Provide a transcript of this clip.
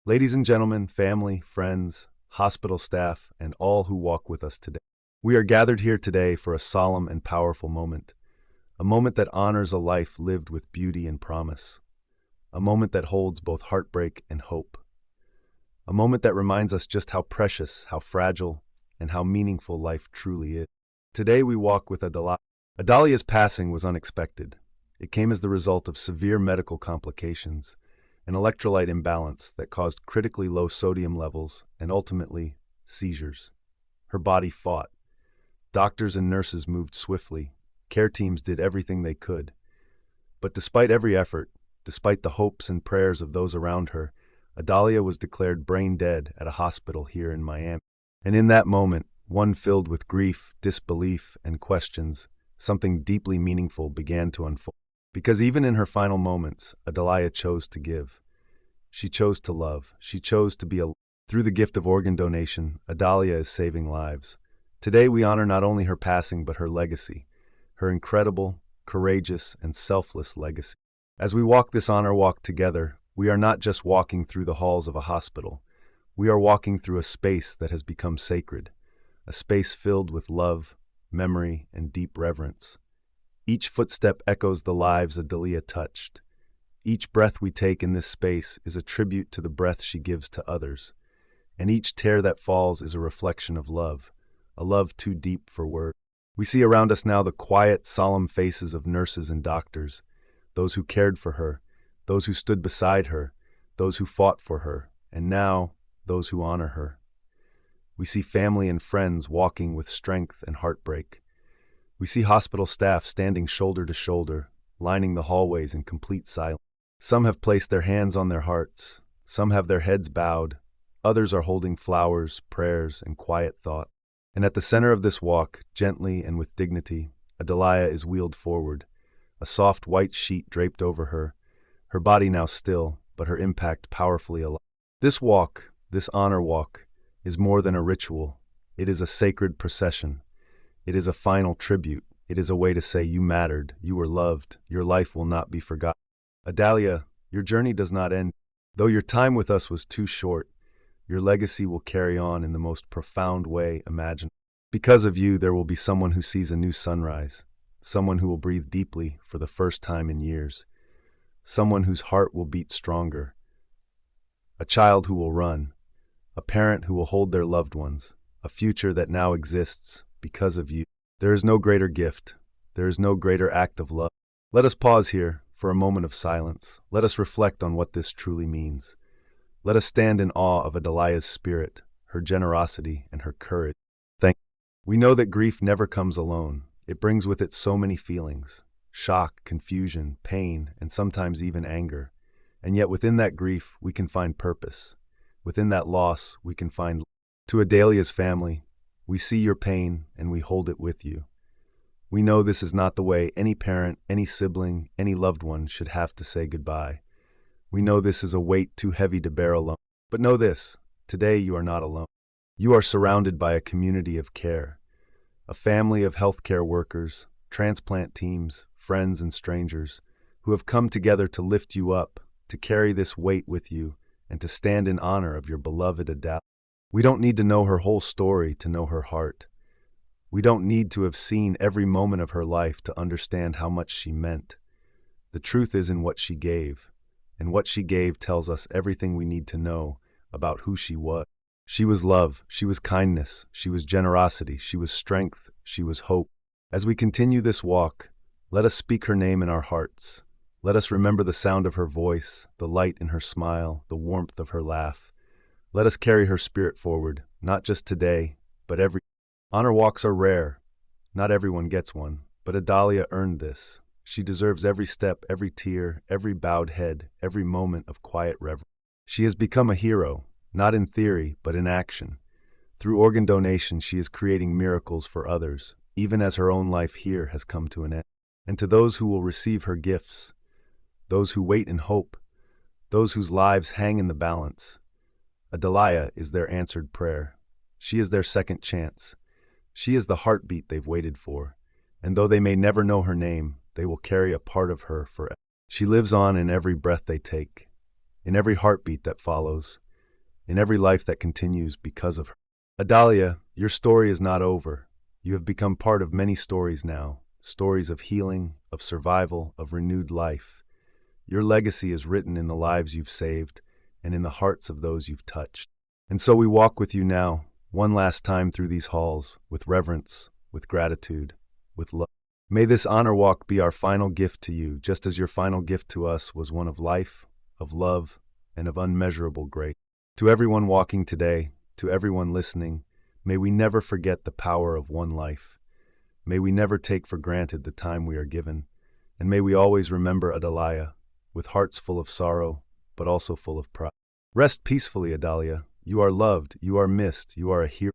Ladies and gentlemen, family, friends, hospital staff, and all who walk with us today, we are gathered here today for a solemn and powerful moment, a moment that honors a life lived with beauty and promise, a moment that holds both heartbreak and hope, a moment that reminds us just how precious, how fragile, and how meaningful life truly is. Today we walk with Adaliah. Adaliah's passing was unexpected. It came as the result of severe medical complications, an electrolyte imbalance that caused critically low sodium levels and ultimately seizures. Her body fought. Doctors and nurses moved swiftly. Care teams did everything they could. But despite every effort, despite the hopes and prayers of those around her, Adaliah was declared brain dead at a hospital here in Miami. And in that moment, one filled with grief, disbelief, and questions, something deeply meaningful began to unfold. Because even in her final moments, Adaliah chose to give. She chose to love. She chose to be a... Through the gift of organ donation, Adaliah is saving lives. Today we honor not only her passing but her legacy, her incredible, courageous, and selfless legacy. As we walk this honor walk together, we are not just walking through the halls of a hospital. We are walking through a space that has become sacred, a space filled with love, memory, and deep reverence. Each footstep echoes the lives Adaliah touched. Each breath we take in this space is a tribute to the breath she gives to others. And each tear that falls is a reflection of love, a love too deep for words. We see around us now the quiet, solemn faces of nurses and doctors, those who cared for her, those who stood beside her, those who fought for her, and now, those who honor her. We see family and friends walking with strength and heartbreak. We see hospital staff standing shoulder to shoulder, lining the hallways in complete silence. Some have placed their hands on their hearts. Some have their heads bowed. Others are holding flowers, prayers, and quiet thought. And at the center of this walk, gently and with dignity, Adaliah is wheeled forward, a soft white sheet draped over her body now still, but her impact powerfully alive. This walk, this honor walk, is more than a ritual. It is a sacred procession. It is a final tribute. It is a way to say you mattered, you were loved, your life will not be forgotten. Adaliah, your journey does not end. Though your time with us was too short, your legacy will carry on in the most profound way imaginable. Because of you, there will be someone who sees a new sunrise, someone who will breathe deeply for the first time in years, someone whose heart will beat stronger, a child who will run, a parent who will hold their loved ones, a future that now exists because of you. There is no greater gift. There is no greater act of love. Let us pause here for a moment of silence. Let us reflect on what this truly means. Let us stand in awe of Adaliah's spirit, her generosity, and her courage. We know that grief never comes alone. It brings with it so many feelings: shock, confusion, pain, and sometimes even anger. And yet within that grief, we can find purpose. Within that loss, we can find... To Adaliah's family, we see your pain and we hold it with you. We know this is not the way any parent, any sibling, any loved one should have to say goodbye. We know this is a weight too heavy to bear alone. But know this, today you are not alone. You are surrounded by a community of care, a family of healthcare workers, transplant teams, friends and strangers who have come together to lift you up, to carry this weight with you, and to stand in honor of your beloved Adaliah. We don't need to know her whole story to know her heart. We don't need to have seen every moment of her life to understand how much she meant. The truth is in what she gave, and what she gave tells us everything we need to know about who she was. She was love, she was kindness, she was generosity, she was strength, she was hope. As we continue this walk, let us speak her name in our hearts. Let us remember the sound of her voice, the light in her smile, the warmth of her laugh. Let us carry her spirit forward, not just today, but every... Honor walks are rare. Not everyone gets one, but Adaliah earned this. She deserves every step, every tear, every bowed head, every moment of quiet reverence. She has become a hero, not in theory, but in action. Through organ donation, she is creating miracles for others, even as her own life here has come to an end. And to those who will receive her gifts, those who wait in hope, those whose lives hang in the balance, Adaliah is their answered prayer. She is their second chance. She is the heartbeat they've waited for. And though they may never know her name, they will carry a part of her forever. She lives on in every breath they take, in every heartbeat that follows, in every life that continues because of her. Adaliah, your story is not over. You have become part of many stories now, stories of healing, of survival, of renewed life. Your legacy is written in the lives you've saved and in the hearts of those you've touched. And so we walk with you now, one last time through these halls, with reverence, with gratitude, with love. May this honor walk be our final gift to you, just as your final gift to us was one of life, of love, and of unmeasurable grace. To everyone walking today, to everyone listening, may we never forget the power of one life. May we never take for granted the time we are given, and may we always remember Adaliah, with hearts full of sorrow, but also full of pride. Rest peacefully, Adaliah. You are loved, you are missed, you are a hero.